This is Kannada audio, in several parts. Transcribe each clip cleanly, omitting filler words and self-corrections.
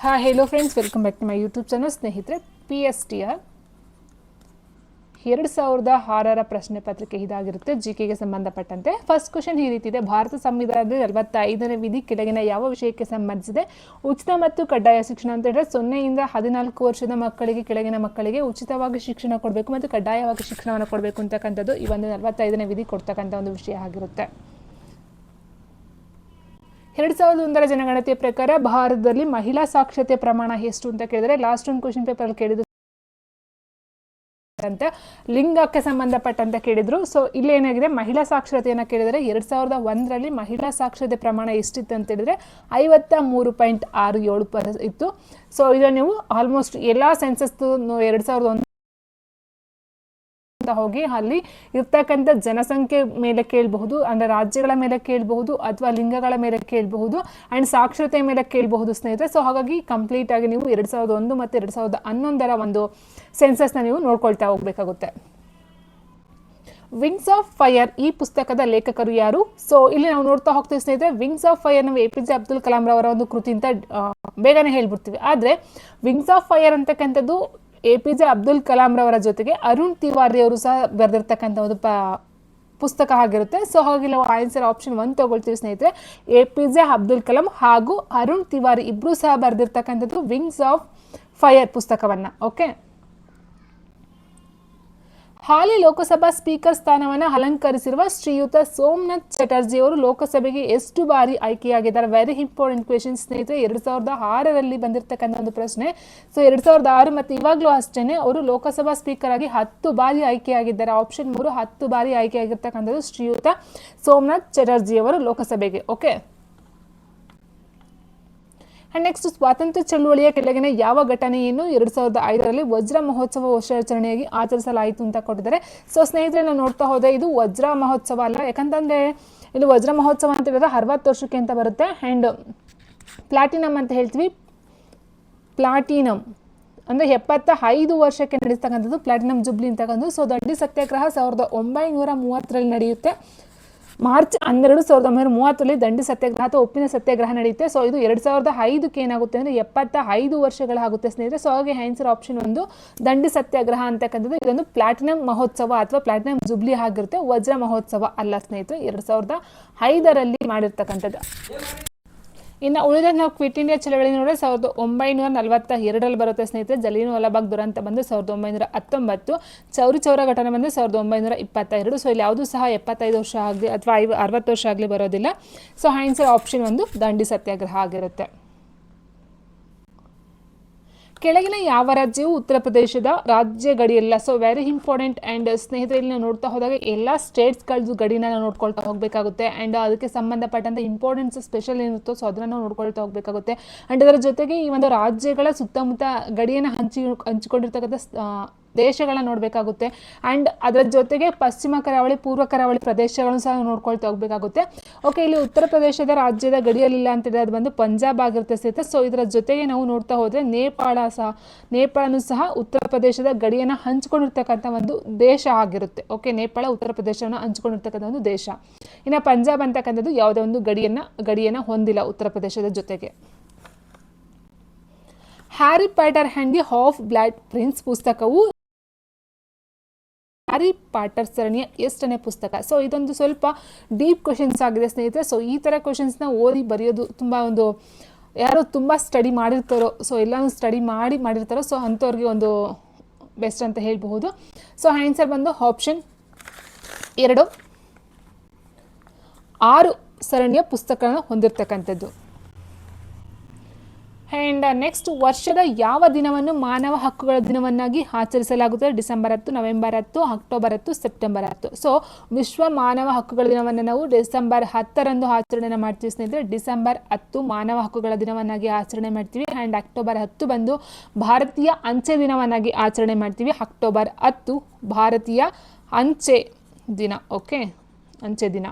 Hello friends, welcome back to my YouTube channel. ಸ್ನೇಹಿತರೆ, PSTR 2006 ಪ್ರಶ್ನೆ ಪತ್ರಿಕೆ ಇದಾಗಿರುತ್ತೆ. GKಗೆ ಸಂಬಂಧಪಟ್ಟಂತೆ ಫಸ್ಟ್ ಕ್ವಶನ್ ಈ ರೀತಿ ಇದೆ. ಭಾರತ ಸಂವಿಧಾನದ 45ನೇ ವಿಧಿ ಕೆಳಗಿನ ಯಾವ ವಿಷಯಕ್ಕೆ ಸಂಬಂಧಿಸಿದೆ? ಉಚಿತ ಮತ್ತು ಕಡ್ಡಾಯ ಶಿಕ್ಷಣ ಅಂತ ಹೇಳಿದ್ರೆ 0 ಇಂದ 14 ವರ್ಷದ ಮಕ್ಕಳಿಗೆ, ಕೆಳಗಿನ ಮಕ್ಕಳಿಗೆ ಉಚಿತವಾಗಿ ಶಿಕ್ಷಣ ಕೊಡಬೇಕು ಮತ್ತು ಕಡ್ಡಾಯವಾಗಿ ಶಿಕ್ಷಣವನ್ನು ಕೊಡಬೇಕು ಅಂತಕ್ಕಂಥದ್ದು ಈ ಒಂದು 45ನೇ ವಿಧಿ ಕೊಡ್ತಕ್ಕಂಥ ಒಂದು ವಿಷಯ ಆಗಿರುತ್ತೆ. 2001ರ ಜನಗಣತಿಯ ಪ್ರಕಾರ ಭಾರತದಲ್ಲಿ ಮಹಿಳಾ ಸಾಕ್ಷರತೆ ಪ್ರಮಾಣ ಎಷ್ಟು ಅಂತ ಕೇಳಿದ್ರೆ, ಲಾಸ್ಟ್ ಒಂದು ಕ್ವಶನ್ ಪೇಪರ್ ಕೇಳಿದ್ರು ಅಂತ ಲಿಂಗಕ್ಕೆ ಸಂಬಂಧಪಟ್ಟಂತೆ ಕೇಳಿದ್ರು. ಸೊ ಇಲ್ಲಿ ಏನಾಗಿದೆ, ಮಹಿಳಾ ಸಾಕ್ಷರತೆಯನ್ನು ಕೇಳಿದರೆ 2001ರಲ್ಲಿ ಮಹಿಳಾ ಸಾಕ್ಷರತೆ ಪ್ರಮಾಣ ಎಷ್ಟಿತ್ತು ಅಂತ ಹೇಳಿದ್ರೆ 53.67% ಇತ್ತು. ಸೊ ಇದು ನೀವು ಆಲ್ಮೋಸ್ಟ್ ಎಲ್ಲ ಸೆನ್ಸಸ್ 2001 ಹೋಗಿ ಅಲ್ಲಿ ಇರ್ತಕ್ಕಂಥ ಜನಸಂಖ್ಯೆ ಮೇಲೆ ಕೇಳಬಹುದು, ಅಂದ್ರೆ ರಾಜ್ಯಗಳ ಮೇಲೆ ಕೇಳಬಹುದು ಅಥವಾ ಲಿಂಗಗಳ ಮೇಲೆ ಕೇಳಬಹುದು ಅಂಡ್ ಸಾಕ್ಷರತೆ ಮೇಲೆ ಕೇಳಬಹುದು ಸ್ನೇಹಿತರೆ. ಸೊ ಹಾಗಾಗಿ ಕಂಪ್ಲೀಟ್ ಆಗಿ ನೀವು 2001 ಮತ್ತು 2011ರ ಒಂದು ಸೆನ್ಸಸ್ನ ನೀವು ನೋಡ್ಕೊಳ್ತಾ ಹೋಗ್ಬೇಕಾಗುತ್ತೆ. ವಿಂಗ್ಸ್ ಆಫ್ ಫೈರ್ ಈ ಪುಸ್ತಕದ ಲೇಖಕರು ಯಾರು? ಸೊ ಇಲ್ಲಿ ನಾವು ನೋಡ್ತಾ ಹೋಗ್ತೀವಿ ಸ್ನೇಹಿತರೆ. ವಿಂಗ್ಸ್ ಆಫ್ ಫೈರ್ ನಾವು APJ ಅಬ್ದುಲ್ ಕಲಾಂ ರವರ ಒಂದು ಕೃತಿ ಅಂತ ಬೇಗನೆ ಹೇಳ್ಬಿಡ್ತೀವಿ. ಆದರೆ ವಿಂಗ್ಸ್ ಆಫ್ ಫೈರ್ ಅಂತಕ್ಕಂಥದ್ದು APJ ಅಬ್ದುಲ್ ಕಲಾಂ ರವರ ಜೊತೆಗೆ ಅರುಣ್ ತಿವಾರಿ ಅವರು ಸಹ ಬರೆದಿರ್ತಕ್ಕಂಥ ಒಂದು ಪುಸ್ತಕ ಆಗಿರುತ್ತೆ. ಸೊ ಹಾಗೆ ನಾವು ಆನ್ಸರ್ ಆಪ್ಷನ್ 1 ತಗೊಳ್ತೀವಿ ಸ್ನೇಹಿತರೆ. APJ ಅಬ್ದುಲ್ ಕಲಾಂ ಹಾಗೂ ಅರುಣ್ ತಿವಾರಿ ಇಬ್ಬರು ಸಹ ಬರೆದಿರ್ತಕ್ಕಂಥದ್ದು ವಿಂಗ್ಸ್ ಆಫ್ ಫೈರ್ ಪುಸ್ತಕವನ್ನ. ಓಕೆ, ಹಾಲಿ ಲೋಕಸಭಾ ಸ್ಪೀಕರ್ ಸ್ಥಾನವನ್ನು ಅಲಂಕರಿಸಿರುವ ಶ್ರೀಯುತ ಸೋಮನಾಥ್ ಚಟರ್ಜಿ ಅವರು ಲೋಕಸಭೆಗೆ ಎಷ್ಟು ಬಾರಿ ಆಯ್ಕೆಯಾಗಿದ್ದಾರೆ? ವೆರಿ ಇಂಪಾರ್ಟೆಂಟ್ ಕ್ವೆಶನ್ ಸ್ನೇಹಿತರೆ. 2006ರಲ್ಲಿ ಬಂದಿರತಕ್ಕಂಥ ಒಂದು ಪ್ರಶ್ನೆ. ಸೊ 2006 ಮತ್ತು ಇವಾಗಲೂ ಅಷ್ಟೇ ಅವರು ಲೋಕಸಭಾ ಸ್ಪೀಕರ್ ಆಗಿ 10 ಬಾರಿ ಆಯ್ಕೆಯಾಗಿದ್ದಾರೆ. ಆಪ್ಷನ್ 3 10 ಬಾರಿ ಆಯ್ಕೆಯಾಗಿರ್ತಕ್ಕಂಥದ್ದು ಶ್ರೀಯುತ ಸೋಮನಾಥ್ ಚಟರ್ಜಿ ಅವರು ಲೋಕಸಭೆಗೆ. ಓಕೆ, ನೆಕ್ಸ್ಟ್, ಸ್ವಾತಂತ್ರ್ಯ ಚಳುವಳಿಯ ಕೆಳಗಿನ ಯಾವ ಘಟನೆಯನ್ನು 2005ರಲ್ಲಿ ವಜ್ರ ಮಹೋತ್ಸವ ವರ್ಷಾಚರಣೆಯಾಗಿ ಆಚರಿಸಲಾಯಿತು ಅಂತ ಕೊಟ್ಟಿದ್ದಾರೆ. ಸೊ ಸ್ನೇಹಿತರೆ, ನಾವು ನೋಡ್ತಾ ಹೋದ್ರೆ ಇದು ವಜ್ರ ಮಹೋತ್ಸವ ಅಲ್ಲ, ಯಾಕಂತಂದ್ರೆ ಇಲ್ಲಿ ವಜ್ರ ಮಹೋತ್ಸವ ಅಂತ ಹೇಳಿದ್ರೆ 60 ವರ್ಷಕ್ಕೆ ಅಂತ ಬರುತ್ತೆ. ಆ್ಯಂಡ್ ಪ್ಲಾಟಿನಮ್ ಅಂತ ಹೇಳ್ತೀವಿ. ಪ್ಲಾಟಿನಮ್ ಅಂದರೆ 75 ವರ್ಷಕ್ಕೆ ನಡೆಸ್ತಕ್ಕಂಥದ್ದು ಪ್ಲಾಟಿನಮ್ ಜುಬ್ಲಿ ಅಂತಕ್ಕಂಥದ್ದು. ಸೊ ದಂಡಿ ಸತ್ಯಾಗ್ರಹ 1930ರಲ್ಲಿ ನಡೆಯುತ್ತೆ. ಮಾರ್ಚ್ 12, 1930ರಲ್ಲಿ ದಂಡಿ ಸತ್ಯಾಗ್ರಹ ಅಥವಾ ಉಪ್ಪಿನ ಸತ್ಯಾಗ್ರಹ ನಡೆಯುತ್ತೆ. ಸೊ ಇದು 2005ಕ್ಕೆ ಏನಾಗುತ್ತೆ ಅಂದರೆ 75 ವರ್ಷಗಳಾಗುತ್ತೆ ಸ್ನೇಹಿತರೆ. ಸೊ ಹಾಗೆ ಆನ್ಸರ್ ಆಪ್ಷನ್ 1 ದಂಡಿ ಸತ್ಯಾಗ್ರಹ ಅಂತಕ್ಕಂಥದ್ದು ಇದೊಂದು ಪ್ಲಾಟಿನಂ ಮಹೋತ್ಸವ ಅಥವಾ ಪ್ಲಾಟಿನಂ ಜುಬ್ಲಿ ಆಗಿರುತ್ತೆ, ವಜ್ರ ಮಹೋತ್ಸವ ಅಲ್ಲ ಸ್ನೇಹಿತರೆ. 2005ರಲ್ಲಿ ಮಾಡಿರ್ತಕ್ಕಂಥದ್ದು. ಇನ್ನು ಉಳಿದ ನಾವು ಕ್ವಿಟ್ ಇಂಡಿಯಾ ಚಳವಳಿ ನೋಡಿದ್ರೆ 1942ರಲ್ಲಿ ಬರುತ್ತೆ ಸ್ನೇಹಿತರೆ. ಜಲಿಯನ್ ವಾಲಾಬಾಗ್ ದುರಂತ ಬಂದು 1919, ಚೌರಿ ಚೌರ ಘಟನೆ ಬಂದು 1922. ಸೊ ಇಲ್ಲಿ ಯಾವುದೂ ಸಹ 75 ವರ್ಷ ಆಗಲಿ ಅಥವಾ 60 ವರ್ಷ ಆಗಲಿ ಬರೋದಿಲ್ಲ. ಸೊ ಆನ್ಸರ್ ಆಪ್ಷನ್ 1 ದಂಡಿ ಸತ್ಯಾಗ್ರಹ ಆಗಿರುತ್ತೆ. ಕೆಳಗಿನ ಯಾವ ರಾಜ್ಯವು ಉತ್ತರ ಪ್ರದೇಶದ ರಾಜ್ಯ ಗಡಿಯಲ್ಲ? So very important. ಆ್ಯಂಡ್ ಸ್ನೇಹಿತರೆ, ಇಲ್ಲಿ ನಾವು ನೋಡ್ತಾ ಹೋದಾಗ ಎಲ್ಲ ಸ್ಟೇಟ್ಸ್ಗಳದ್ದು ಗಡಿನ ನಾವು ನೋಡ್ಕೊಳ್ತಾ ಹೋಗಬೇಕಾಗುತ್ತೆ. ಆ್ಯಂಡ್ ಅದಕ್ಕೆ ಸಂಬಂಧಪಟ್ಟಂಥ ಇಂಪಾರ್ಟೆನ್ಸ್ ಸ್ಪೆಷಲ್ ಏನಿರುತ್ತೋ ಸೊ ಅದನ್ನು ನಾವು ನೋಡ್ಕೊಳ್ತಾ ಹೋಗಬೇಕಾಗುತ್ತೆ. ಆ್ಯಂಡ್ ಅದರ ಜೊತೆಗೆ ಈ ಒಂದು ರಾಜ್ಯಗಳ ಸುತ್ತಮುತ್ತ ಗಡಿಯನ್ನು ಹಂಚಿಕೊಂಡಿರ್ತಕ್ಕಂಥ ದೇಶಗಳನ್ನ ನೋಡಬೇಕಾಗುತ್ತೆ. ಆ್ಯಂಡ್ ಅದರ ಜೊತೆಗೆ ಪಶ್ಚಿಮ ಕರಾವಳಿ, ಪೂರ್ವ ಕರಾವಳಿ ಪ್ರದೇಶಗಳನ್ನು ಸಹ ನೋಡ್ಕೊಳ್ತಾ ಹೋಗಬೇಕಾಗುತ್ತೆ. ಓಕೆ, ಇಲ್ಲಿ ಉತ್ತರ ಪ್ರದೇಶದ ರಾಜ್ಯದ ಗಡಿಯಲ್ಲಿಲ್ಲ ಅಂತೇಳಿದ್ರೆ ಅದು ಬಂದು ಪಂಜಾಬ್ ಆಗಿರುತ್ತೆ ಸ್ನೇಹಿತರೆ. ಸೊ ಇದರ ಜೊತೆಗೆ ನಾವು ನೋಡ್ತಾ ಹೋದರೆ ನೇಪಾಳನೂ ಸಹ ಉತ್ತರ ಪ್ರದೇಶದ ಗಡಿಯನ್ನು ಹಂಚಿಕೊಂಡಿರ್ತಕ್ಕಂಥ ಒಂದು ದೇಶ ಆಗಿರುತ್ತೆ. ಓಕೆ, ನೇಪಾಳ ಉತ್ತರ ಪ್ರದೇಶವನ್ನು ಹಂಚಿಕೊಂಡಿರ್ತಕ್ಕಂಥ ಒಂದು ದೇಶ. ಇನ್ನು ಪಂಜಾಬ್ ಅಂತಕ್ಕಂಥದ್ದು ಯಾವುದೇ ಒಂದು ಗಡಿಯನ್ನು ಹೊಂದಿಲ್ಲ ಉತ್ತರ ಪ್ರದೇಶದ ಜೊತೆಗೆ. Harry Potter and the half blood prince ಪುಸ್ತಕವು ಹ್ಯಾರಿ ಪಾಟರ್ ಸರಣಿಯ ಎಷ್ಟನೇ ಪುಸ್ತಕ? ಸೊ ಇದೊಂದು ಸ್ವಲ್ಪ ಡೀಪ್ ಕ್ವಶನ್ಸ್ ಆಗಿದೆ ಸ್ನೇಹಿತರೆ. ಸೊ ಈ ಥರ ಕ್ವಶನ್ಸ್ನ ಓದಿ ಬರೆಯೋದು ತುಂಬ ಒಂದು ಯಾರು ತುಂಬ ಸ್ಟಡಿ ಮಾಡಿರ್ತಾರೋ, ಸೊ ಎಲ್ಲನೂ ಸ್ಟಡಿ ಮಾಡಿರ್ತಾರೋ, ಸೊ ಅಂಥವ್ರಿಗೆ ಒಂದು ಬೆಸ್ಟ್ ಅಂತ ಹೇಳಬಹುದು. ಸೊ ಆನ್ಸರ್ ಬಂದು ಆಪ್ಷನ್ 2 6 ಸರಣಿಯ ಪುಸ್ತಕಗಳನ್ನು ಹೊಂದಿರತಕ್ಕಂಥದ್ದು. ಆ್ಯಂಡ್ ನೆಕ್ಸ್ಟ್, ವರ್ಷದ ಯಾವ ದಿನವನ್ನು ಮಾನವ ಹಕ್ಕುಗಳ ದಿನವನ್ನಾಗಿ ಆಚರಿಸಲಾಗುತ್ತದೆ? December 10, November 10, October 10, September 10. So ವಿಶ್ವ ಮಾನವ ಹಕ್ಕುಗಳ ದಿನವನ್ನು ನಾವು ಡಿಸೆಂಬರ್ 10ರಂದು ಆಚರಣೆ ಮಾಡ್ತೀವಿ ಸ್ನೇಹಿತರೆ. ಡಿಸೆಂಬರ್ 10 ಮಾನವ ಹಕ್ಕುಗಳ ದಿನವನ್ನಾಗಿ ಆಚರಣೆ ಮಾಡ್ತೀವಿ. ಆ್ಯಂಡ್ ಅಕ್ಟೋಬರ್ 10 ಬಂದು ಭಾರತೀಯ ಅಂಚೆ ದಿನವನ್ನಾಗಿ ಆಚರಣೆ ಮಾಡ್ತೀವಿ. ಅಕ್ಟೋಬರ್ 10 ಭಾರತೀಯ ಅಂಚೆ ದಿನ. ಓಕೆ, ಅಂಚೆ ದಿನ.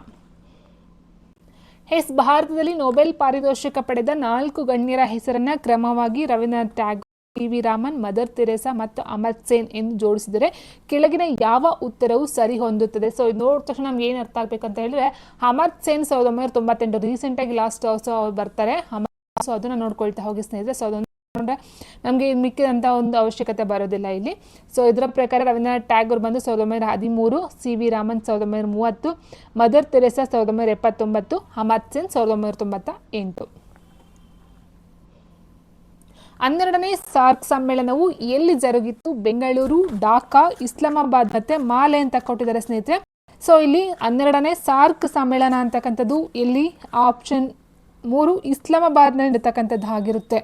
ಭಾರತದಲ್ಲಿ ನೊಬೆಲ್ ಪಾರಿತೋಷಿಕ ಪಡೆದ 4 ಗಣ್ಯರ ಹೆಸರನ್ನ ಕ್ರಮವಾಗಿ Rabindranath Tagore, PV Raman, Mother Teresa ಮತ್ತು ಅಮರ್ತ್ಯ ಸೇನ್ ಎಂದು ಜೋಡಿಸಿದರೆ ಕೆಳಗಿನ ಯಾವ ಉತ್ತರವು ಸರಿ ಹೊಂದುತ್ತದೆ? ಸೊ ಇದು ನೋಡಿದ ತಕ್ಷಣ ನಮ್ಗೆ ಏನು ಅರ್ಥ ಆಗಬೇಕಂತ ಹೇಳಿದ್ರೆ, ಅಮರ್ತ್ಯ ಸೇನ್ 1998 ರೀಸೆಂಟಾಗಿ ಲಾಸ್ಟ್ ಬರ್ತಾರೆ. ಸೊ ಅದನ್ನು ನೋಡ್ಕೊಳ್ತಾ ಹೋಗಿ ಸ್ನೇಹಿತರೆ. ಮಾಡಿಕೊಂಡ್ರೆ ನಮಗೆ ಮಿಕ್ಕಿದಂಥ ಒಂದು ಅವಶ್ಯಕತೆ ಬರೋದಿಲ್ಲ ಇಲ್ಲಿ. ಸೊ ಇದರ ಪ್ರಕಾರ ರವೀಂದ್ರನಾಥ್ ಟ್ಯಾಗೋರ್ ಬಂದು 1913, C V. Raman 1930, mother Teresa 1979, Amartya Sen 1998. 12ನೇ ಸಾರ್ಕ್ ಸಮ್ಮೇಳನವು ಎಲ್ಲಿ ಜರುಗಿತ್ತು? ಬೆಂಗಳೂರು, ಢಾಕಾ, ಇಸ್ಲಾಮಾಬಾದ್ ಮತ್ತೆ ಮಾಲೆ ಅಂತ ಕೊಟ್ಟಿದ್ದಾರೆ ಸ್ನೇಹಿತರೆ. ಸೊ ಇಲ್ಲಿ 12ನೇ ಸಾರ್ಕ್ ಸಮ್ಮೇಳನ ಅಂತಕ್ಕಂಥದ್ದು ಇಲ್ಲಿ ಆಪ್ಷನ್ 3 ಇಸ್ಲಾಮಾಬಾದ್ನಲ್ಲಿ ನಡೀತಕ್ಕಂಥದ್ದು ಆಗಿರುತ್ತೆ.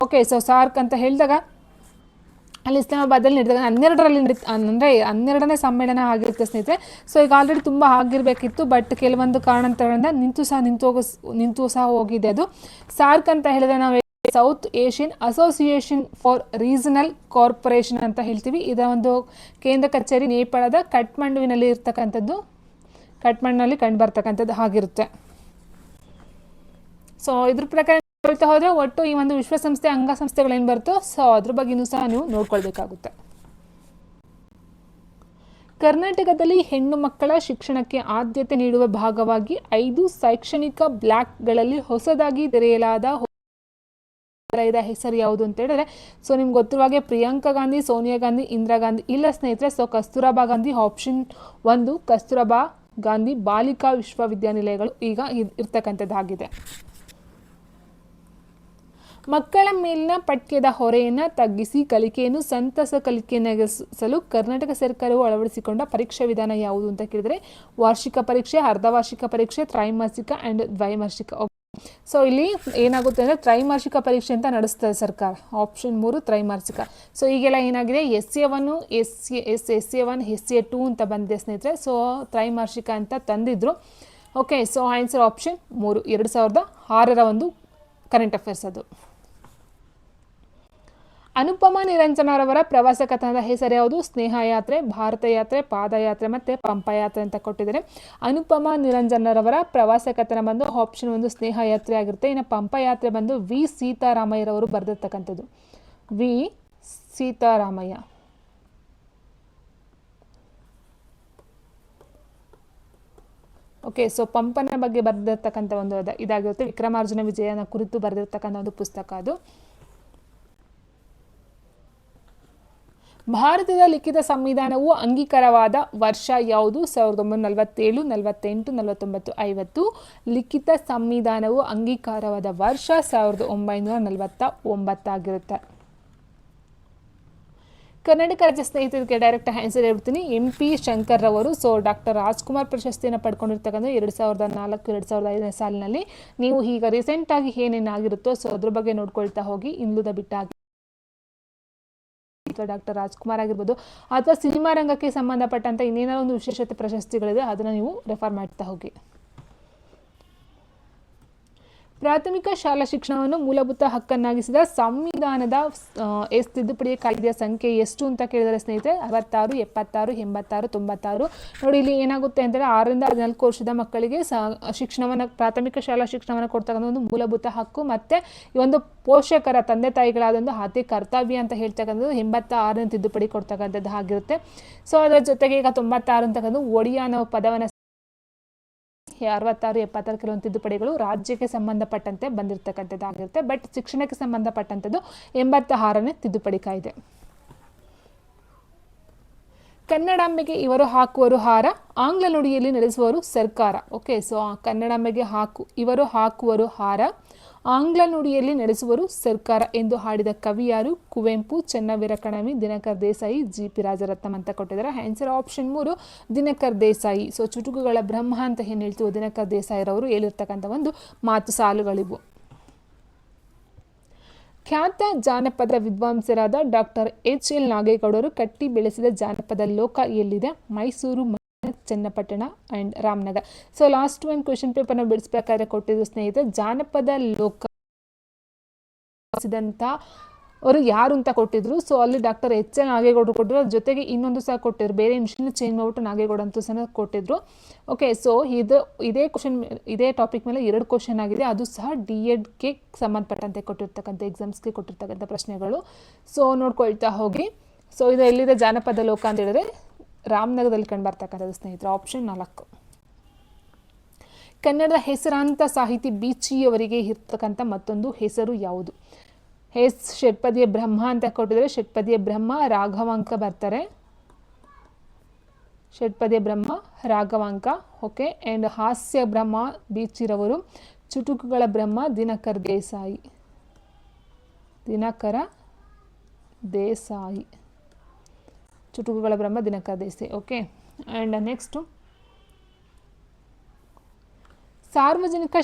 ಓಕೆ, ಸೊ ಸಾರ್ಕ್ ಅಂತ ಹೇಳಿದಾಗ ಅಲ್ಲಿ ಇಸ್ಲಾಮಾಬಾದಲ್ಲಿ ನಡೆದಾಗ 12ರಲ್ಲಿ ಅಂದರೆ 12ನೇ ಸಮ್ಮೇಳನ ಆಗಿರುತ್ತೆ ಸ್ನೇಹಿತರೆ. ಸೊ ಈಗ ಆಲ್ರೆಡಿ ತುಂಬ ಆಗಿರಬೇಕಿತ್ತು, ಬಟ್ ಕೆಲವೊಂದು ಕಾರಣಾಂತರಗಳಿಂದ ನಿಂತು ಸಹ ಹೋಗಿದೆ ಅದು. ಸಾರ್ಕ್ ಅಂತ ಹೇಳಿದ್ರೆ ನಾವು south Asian association for regional corporation ಅಂತ ಹೇಳ್ತೀವಿ. ಇದರ ಒಂದು ಕೇಂದ್ರ ಕಚೇರಿ ನೇಪಾಳದ ಕಠ್ಮಂಡುವಿನಲ್ಲಿ ಇರ್ತಕ್ಕಂಥದ್ದು, ಕಠ್ಮಂಡುನಲ್ಲಿ ಕಂಡು ಬರ್ತಕ್ಕಂಥದ್ದು ಆಗಿರುತ್ತೆ. ಸೊ ಇದ್ರ ಪ್ರಕಾರ ಹೇಳ್ತಾ ಹೋದರೆ ಒಟ್ಟು ಈ ಒಂದು ವಿಶ್ವಸಂಸ್ಥೆ ಅಂಗಸಂಸ್ಥೆಗಳೇನು ಬರುತ್ತೋ ಸೊ ಅದ್ರ ಬಗ್ಗೆನೂ ಸಹ ನೀವು ನೋಡ್ಕೊಳ್ಬೇಕಾಗುತ್ತೆ. ಕರ್ನಾಟಕದಲ್ಲಿ ಹೆಣ್ಣು ಮಕ್ಕಳ ಶಿಕ್ಷಣಕ್ಕೆ ಆದ್ಯತೆ ನೀಡುವ ಭಾಗವಾಗಿ 5 ಶೈಕ್ಷಣಿಕ ಬ್ಲಾಕ್ಗಳಲ್ಲಿ ಹೊಸದಾಗಿ ತೆರೆಯಲಾದ ಹೆಸರು ಯಾವುದು ಅಂತ ಹೇಳಿದ್ರೆ, ಸೊ ನಿಮ್ಗೆ ಗೊತ್ತಿರುವ ಹಾಗೆ ಪ್ರಿಯಾಂಕಾ ಗಾಂಧಿ, ಸೋನಿಯಾ ಗಾಂಧಿ, ಇಂದಿರಾ ಗಾಂಧಿ ಇಲ್ಲ ಸ್ನೇಹಿತರೆ. ಸೊ ಕಸ್ತೂರಬಾ ಗಾಂಧಿ ಆಪ್ಷನ್ 1, ಕಸ್ತೂರಬಾ ಗಾಂಧಿ ಬಾಲಿಕಾ ವಿಶ್ವವಿದ್ಯಾನಿಲಯಗಳು ಈಗ ಇರ್ತಕ್ಕಂಥದ್ದಾಗಿದೆ. ಮಕ್ಕಳ ಮೇಲಿನ ಪಠ್ಯದ ಹೊರೆಯನ್ನು ತಗ್ಗಿಸಿ ಕಲಿಕೆಯನ್ನು ಸಂತಸ ಕಲಿಕೆಯನ್ನಾಗಿಸಲು ಕರ್ನಾಟಕ ಸರ್ಕಾರವು ಅಳವಡಿಸಿಕೊಂಡ ಪರೀಕ್ಷಾ ವಿಧಾನ ಯಾವುದು ಅಂತ ಕೇಳಿದರೆ, ವಾರ್ಷಿಕ ಪರೀಕ್ಷೆ, ಅರ್ಧವಾರ್ಷಿಕ ಪರೀಕ್ಷೆ, ತ್ರೈಮಾಸಿಕ ಆ್ಯಂಡ್ ದ್ವೈಮಾಸಿಕ. ಸೊ ಇಲ್ಲಿ ಏನಾಗುತ್ತೆ ಅಂದರೆ ತ್ರೈಮಾಸಿಕ ಪರೀಕ್ಷೆ ಅಂತ ನಡೆಸ್ತದೆ ಸರ್ಕಾರ. ಆಪ್ಷನ್ 3 ತ್ರೈಮಾಸಿಕ. ಸೊ ಈಗೆಲ್ಲ ಏನಾಗಿದೆ SA1, SA1, SA2 ಅಂತ ಬಂದಿದೆ ಸ್ನೇಹಿತರೆ. ಸೊ ತ್ರೈಮಾಸಿಕ ಅಂತ ತಂದಿದ್ರು. ಓಕೆ, ಸೊ ಆನ್ಸರ್ ಆಪ್ಷನ್ 3, 2006ರ ಒಂದು ಕರೆಂಟ್ ಅಫೇರ್ಸ್ ಅದು. ಅನುಪಮ ನಿರಂಜನರವರ ಪ್ರವಾಸ ಕಥನದ ಹೆಸರು ಯಾವುದು? ಸ್ನೇಹ ಯಾತ್ರೆ, ಭಾರತ ಯಾತ್ರೆ, ಪಾದಯಾತ್ರೆ ಮತ್ತು ಪಂಪಯಾತ್ರೆ ಅಂತ ಕೊಟ್ಟಿದ್ದಾರೆ. ಅನುಪಮ ನಿರಂಜನರವರ ಪ್ರವಾಸ ಕಥನ ಬಂದು ಆಪ್ಷನ್ 1 ಸ್ನೇಹ ಯಾತ್ರೆ ಆಗಿರುತ್ತೆ. ಇನ್ನು ಪಂಪಯಾತ್ರೆ ಬಂದು ವಿ ಸೀತಾರಾಮಯ್ಯರವರು ಬರೆದಿರ್ತಕ್ಕಂಥದ್ದು. ವಿ ಸೀತಾರಾಮಯ್ಯ. ಓಕೆ, ಸೊ ಪಂಪನ ಬಗ್ಗೆ ಬರೆದಿರ್ತಕ್ಕಂಥ ಒಂದು ಇದಾಗಿರುತ್ತೆ. ವಿಕ್ರಮಾರ್ಜುನ ವಿಜಯನ ಕುರಿತು ಬರೆದಿರ್ತಕ್ಕಂಥ ಒಂದು ಪುಸ್ತಕ ಅದು. ಭಾರತದ ಲಿಖಿತ ಸಂವಿಧಾನವು ಅಂಗೀಕಾರವಾದ ವರ್ಷ ಯಾವುದು? 1947, 48, 49, 50. ಲಿಖಿತ ಸಂವಿಧಾನವು ಅಂಗೀಕಾರವಾದ ವರ್ಷ 1949 ಆಗಿರುತ್ತೆ. ಕರ್ನಾಟಕ ರಾಜ್ಯ ಸ್ನೇಹಿತರಿಗೆ ಡೈರೆಕ್ಟ್ ಆನ್ಸರ್ ಹೇಳ್ತೀನಿ. MP ಶಂಕರ್ ರವರು. ಸೊ ಡಾಕ್ಟರ್ ರಾಜ್ಕುಮಾರ್ ಪ್ರಶಸ್ತಿಯನ್ನು ಪಡ್ಕೊಂಡಿರ್ತಕ್ಕಂಥ 2004, 2005ನೇ ಸಾಲಿನಲ್ಲಿ. ನೀವು ಈಗ ರೀಸೆಂಟಾಗಿ ಏನೇನಾಗಿರುತ್ತೋ ಸೊ ಅದ್ರ ಬಗ್ಗೆ ನೋಡ್ಕೊಳ್ತಾ ಹೋಗಿ. ಇನ್ನುಳಿದ ಬಿಟ್ಟಾಗಿ ಡಾಕ್ಟರ್ ರಾಜ್ಕುಮಾರ್ ಆಗಿರ್ಬೋದು ಅಥವಾ ಸಿನಿಮಾ ರಂಗಕ್ಕೆ ಸಂಬಂಧಪಟ್ಟಂತ ಇನ್ನೇನಾದ್ರು ಒಂದು ವಿಶೇಷತೆ ಪ್ರಶಸ್ತಿಗಳಿದೆ, ಅದನ್ನು ನೀವು ರೆಫರ್ ಮಾಡ್ತಾ ಹೋಗಿ. ಪ್ರಾಥಮಿಕ ಶಾಲಾ ಶಿಕ್ಷಣವನ್ನು ಮೂಲಭೂತ ಹಕ್ಕನ್ನಾಗಿಸಿದ ಸಂವಿಧಾನದ ತಿದ್ದುಪಡಿಯ ಕಾಯ್ದೆಯ ಸಂಖ್ಯೆ ಎಷ್ಟು ಅಂತ ಕೇಳಿದರೆ ಸ್ನೇಹಿತರೆ, 66, 76, 86, 96. ನೋಡಿ ಇಲ್ಲಿ ಏನಾಗುತ್ತೆ ಅಂದರೆ 6ರಿಂದ 14 ವರ್ಷದ ಮಕ್ಕಳಿಗೆ ಶಿಕ್ಷಣವನ್ನು, ಪ್ರಾಥಮಿಕ ಶಾಲಾ ಶಿಕ್ಷಣವನ್ನು ಕೊಡ್ತಕ್ಕಂಥ ಒಂದು ಮೂಲಭೂತ ಹಕ್ಕು. ಮತ್ತು ಈ ಒಂದು ಪೋಷಕರ ತಂದೆ ತಾಯಿಗಳಾದೊಂದು ಅತಿ ಕರ್ತವ್ಯ ಅಂತ ಹೇಳ್ತಕ್ಕಂಥದ್ದು 86ನೇ ತಿದ್ದುಪಡಿ ಕೊಡ್ತಕ್ಕಂಥದ್ದು ಆಗಿರುತ್ತೆ. ಸೊ ಅದರ ಜೊತೆಗೆ ಈಗ 96 ಅಂತಕ್ಕಂಥದ್ದು ಒಡಿಯಾ ಅನ್ನೋ ಪದವನ್ನು 66, 76 ಕೆಲವೊಂದು ತಿದ್ದುಪಡಿಗಳು ರಾಜ್ಯಕ್ಕೆ ಸಂಬಂಧಪಟ್ಟಂತೆ ಬಂದಿರತಕ್ಕಂಥದ್ದಾಗಿರುತ್ತೆ. ಬಟ್ ಶಿಕ್ಷಣಕ್ಕೆ ಸಂಬಂಧಪಟ್ಟಂಥದ್ದು 86ನೇ ತಿದ್ದುಪಡಿ ಕಾಯ್ದೆ. ಕನ್ನಡಾಂಬೆಗೆ ಇವರು ಹಾಕುವರು ಹಾರ, ಆಂಗ್ಲ ನುಡಿಯಲ್ಲಿ ನಡೆಸುವರು ಸರ್ಕಾರ. ಓಕೆ, ಸೊ ಕನ್ನಡಾಂಬೆಗೆ ಇವರು ಹಾಕುವರು ಹಾರ, ಆಂಗ್ಲ ನುಡಿಯಲ್ಲಿ ನಡೆಸುವರು ಸರ್ಕಾರ ಎಂದು ಹಾಡಿದ ಕವಿ ಯಾರು? ಕುವೆಂಪು, ಚೆನ್ನವೀರ ಕಣವಿ, ದಿನಕರ್ ದೇಸಾಯಿ, GP ರಾಜರತ್ನಂ ಅಂತ ಕೊಟ್ಟಿದ್ದಾರೆ. Answer option 3 Dinakar Desai. So ಚುಟುಕುಗಳ ಬ್ರಹ್ಮ ಅಂತ ಏನು ಹೇಳ್ತೀವಿ, ದಿನಕರ್ ದೇಸಾಯಿರವರು ಹೇಳಿರ್ತಕ್ಕಂಥ ಒಂದು ಮಾತು ಸಾಲುಗಳಿವು. ಖ್ಯಾತ ಜಾನಪದ ವಿದ್ವಾಂಸರಾದ ಡಾಕ್ಟರ್ HL ನಾಗೇಗೌಡರು ಕಟ್ಟಿ ಬೆಳೆಸಿದ ಜಾನಪದ ಲೋಕ ಎಲ್ಲಿದೆ? Mysuru, Channapatna and Ramanagara. So last ಒಂದು ಕ್ವೆಶನ್ ಪೇಪರ್ನ ಬಿಡಿಸ್ಬೇಕಾದ್ರೆ ಕೊಟ್ಟಿದ್ದು ಸ್ನೇಹಿತರೆ, ಜಾನಪದ ಲೋಕ ಅವರು ಯಾರು ಅಂತ ಕೊಟ್ಟಿದ್ರು. ಸೊ ಅಲ್ಲಿ ಡಾಕ್ಟರ್ HL ನಾಗೇಗೌಡರು ಕೊಟ್ಟರು, ಅದ್ರ ಜೊತೆಗೆ ಇನ್ನೊಂದು ಸಹ ಕೊಟ್ಟಿದ್ರು, ಬೇರೆ ಮಿಷನ್ ಚೇಂಜ್ ಮಾಡ್ಬಿಟ್ಟು ನಾಗೇಗೌಡ ಅಂತೂ ಸಹ ಕೊಟ್ಟಿದ್ರು. ಓಕೆ, ಸೊ ಇದೇ ಟಾಪಿಕ್ ಮೇಲೆ 2 ಕ್ವಶನ್ ಆಗಿದೆ, ಅದು ಸಹ D.Edಗೆ ಸಂಬಂಧಪಟ್ಟಂತೆ ಕೊಟ್ಟಿರ್ತಕ್ಕಂಥ ಎಕ್ಸಾಮ್ಸ್ಗೆ ಕೊಟ್ಟಿರ್ತಕ್ಕಂಥ ಪ್ರಶ್ನೆಗಳು. ಸೊ ನೋಡ್ಕೊಳ್ತಾ ಹೋಗಿ. ಸೊ ಇದು ಎಲ್ಲಿದೆ ಜಾನಪದ ಲೋಕ ಅಂತ ಹೇಳಿದ್ರೆ ರಾಮನಗರದಲ್ಲಿ ಕಂಡು ಬರ್ತಕ್ಕಂಥದ್ದು ಸ್ನೇಹಿತರೆ. ಆಪ್ಷನ್ 4. ಕನ್ನಡದ ಹೆಸರಾಂತ ಸಾಹಿತಿ BC ಅವರಿಗೆ ಇರ್ತಕ್ಕಂಥ ಮತ್ತೊಂದು ಹೆಸರು ಯಾವುದು? ಎಸ್ ಷಟ್ಪದಿಯ ಬ್ರಹ್ಮ ಅಂತ ಕೊಟ್ಟಿದ್ದಾರೆ. ಷಟ್ಪದಿಯ ಬ್ರಹ್ಮ ರಾಘವಾಂಕ ಬರ್ತಾರೆ. ಷಟ್ಪದಿಯ ಬ್ರಹ್ಮ ರಾಘವಾಂಕ. ಓಕೆ. ಆ್ಯಂಡ್ ಹಾಸ್ಯ ಬ್ರಹ್ಮ ಬೀಚಿರವರು. ಚುಟುಕುಗಳ ಬ್ರಹ್ಮ ದಿನಕರ ದೇಸಾಯಿ. ದಿನಕರ ದೇಸಾಯಿ. ಚುಟುಕುಗಳ ಬ್ರಹ್ಮ Dinakara Desai. Okay. And next ಸಾರ್ವಜನಿಕ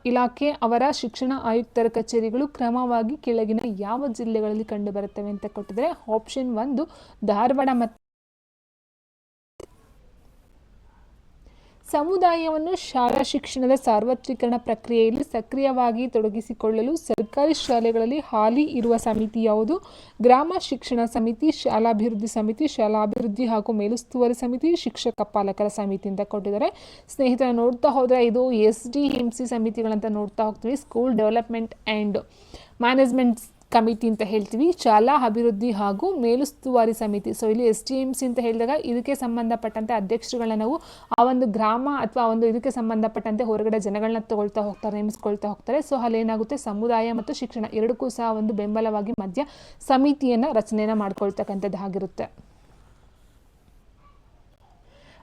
ಇಲಾಖೆ ಅವರ ಶಿಕ್ಷಣ ಆಯುಕ್ತರ ಕಚೇರಿಗಳು ಕ್ರಮವಾಗಿ ಕೆಳಗಿನ ಯಾವ ಜಿಲ್ಲೆಗಳಲ್ಲಿ ಕಂಡುಬರುತ್ತವೆ ಅಂತ ಕೊಟ್ಟಿದ್ದಾರೆ. ಆಪ್ಷನ್ 1 ಧಾರವಾಡ ಮತ್ತು ಸಮುದಾಯವನ್ನು ಶಾಲಾ ಶಿಕ್ಷಣದ ಸಾರ್ವತ್ರೀಕರಣ ಪ್ರಕ್ರಿಯೆಯಲ್ಲಿ ಸಕ್ರಿಯವಾಗಿ ತೊಡಗಿಸಿಕೊಳ್ಳಲು ಸರ್ಕಾರಿ ಶಾಲೆಗಳಲ್ಲಿ ಹಾಲಿ ಇರುವ ಸಮಿತಿ ಯಾವುದು? ಗ್ರಾಮ ಶಿಕ್ಷಣ ಸಮಿತಿ, ಶಾಲಾಭಿವೃದ್ಧಿ ಸಮಿತಿ, ಶಾಲಾಭಿವೃದ್ಧಿ ಹಾಗೂ ಮೇಲುಸ್ತುವಾರಿ ಸಮಿತಿ, ಶಿಕ್ಷಕ ಪಾಲಕರ ಸಮಿತಿ ಅಂತ ಕೊಟ್ಟಿದ್ದಾರೆ. ಸ್ನೇಹಿತರ ನೋಡ್ತಾ ಹೋದರೆ ಇದು SDMC ಸಮಿತಿಗಳಂತ ನೋಡ್ತಾ ಹೋಗ್ತೀವಿ. School development and management committee ಅಂತ ಹೇಳ್ತೀವಿ. ಶಾಲಾ ಅಭಿವೃದ್ಧಿ ಹಾಗೂ ಮೇಲುಸ್ತುವಾರಿ ಸಮಿತಿ. ಸೊ ಇಲ್ಲಿ SDMC ಅಂತ ಹೇಳಿದಾಗ ಇದಕ್ಕೆ ಸಂಬಂಧಪಟ್ಟಂತೆ ಅಧ್ಯಕ್ಷರುಗಳನ್ನ ನಾವು ಆ ಒಂದು ಗ್ರಾಮ ಅಥವಾ ಒಂದು ಇದಕ್ಕೆ ಸಂಬಂಧಪಟ್ಟಂತೆ ಹೊರಗಡೆ ಜನಗಳನ್ನ ತಗೊಳ್ತಾ ಹೋಗ್ತಾರೆ, ನೇಮಿಸ್ಕೊಳ್ತಾ ಹೋಗ್ತಾರೆ. ಸೊ ಅಲ್ಲಿ ಏನಾಗುತ್ತೆ, ಸಮುದಾಯ ಮತ್ತು ಶಿಕ್ಷಣ ಎರಡಕ್ಕೂ ಸಹ ಒಂದು ಬೆಂಬಲವಾಗಿ ಮಧ್ಯ ಸಮಿತಿಯನ್ನು ರಚನೆಯನ್ನು ಮಾಡ್ಕೊಳ್ತಕ್ಕಂಥದ್ದಾಗಿರುತ್ತೆ.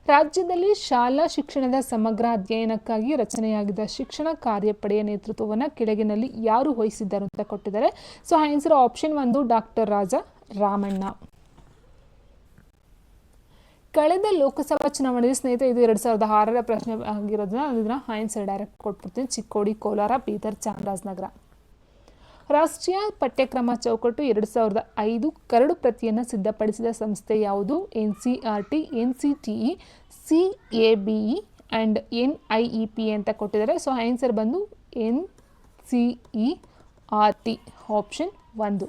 ರಾಜ್ಯದಲ್ಲಿ ಶಾಲಾ ಶಿಕ್ಷಣದ ಸಮಗ್ರ ಅಧ್ಯಯನಕ್ಕಾಗಿ ರಚನೆಯಾಗಿದ್ದ ಶಿಕ್ಷಣ ಕಾರ್ಯಪಡೆಯ ನೇತೃತ್ವವನ್ನು ಕೆಳಗಿನಲ್ಲಿ ಯಾರು ವಹಿಸಿದ್ದಾರೆ ಅಂತ ಕೊಟ್ಟಿದ್ದಾರೆ. So answer option 1 doctor Raja Ramanna. ಕಳೆದ ಲೋಕಸಭಾ ಚುನಾವಣೆಯಲ್ಲಿ ಸ್ನೇಹಿತರೆ ಇದು 2006ರ ಪ್ರಶ್ನೆ ಆಗಿರೋದನ್ನ ಅದನ್ನ ಆನ್ಸರ್ ಡೈರೆಕ್ಟ್ ಕೊಟ್ಬಿಡ್ತೀನಿ. ಚಿಕ್ಕೋಡಿ, ಕೋಲಾರ, ಬೀದರ್, ಚಾಮರಾಜನಗರ. ರಾಷ್ಟ್ರೀಯ ಪಠ್ಯಕ್ರಮ ಚೌಕಟ್ಟು 2005 ಕರಡು ಪ್ರತಿಯನ್ನು ಸಿದ್ಧಪಡಿಸಿದ ಸಂಸ್ಥೆ ಯಾವುದು? NCERT, NCTE, CABE and NIEP ಅಂತ ಕೊಟ್ಟಿದ್ದಾರೆ. ಸೊ ಆನ್ಸರ್ ಬಂದು NCERT ಆಪ್ಷನ್ 1.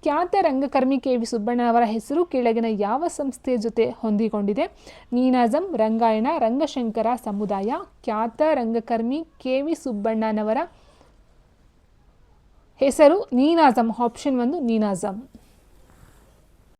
ಖ್ಯಾತ ರಂಗಕರ್ಮಿ KV ಸುಬ್ಬಣ್ಣನವರ ಹೆಸರು ಕೆಳಗಿನ ಯಾವ ಸಂಸ್ಥೆಯ ಜೊತೆ ಹೊಂದಿಕೊಂಡಿದೆ? ನೀನಾಸಂ, ರಂಗಾಯಣ, ರಂಗಶಂಕರ ಸಮುದಾಯ. ಖ್ಯಾತ ರಂಗಕರ್ಮಿ KV ಸುಬ್ಬಣ್ಣನವರ ಹೆಸರು ನೀನಾಸಂ ಆಪ್ಷನ್ 1 ನೀನಾಸಂ.